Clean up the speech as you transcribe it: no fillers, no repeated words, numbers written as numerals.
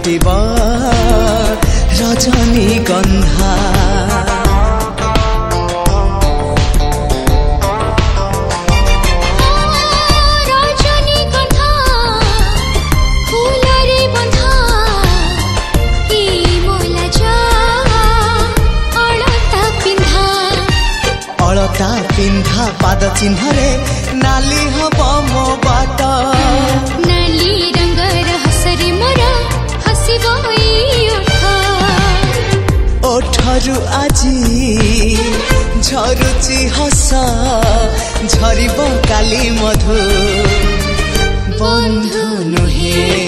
फुटिब रजनी गन्धा अलता पिन्धा पाद चिन्ह रे नाली हब मो बाट नाली रंग हसरे मोर हसिब ओठरु आजी झरुची हस झरिब काली मधु बन्धु नुहे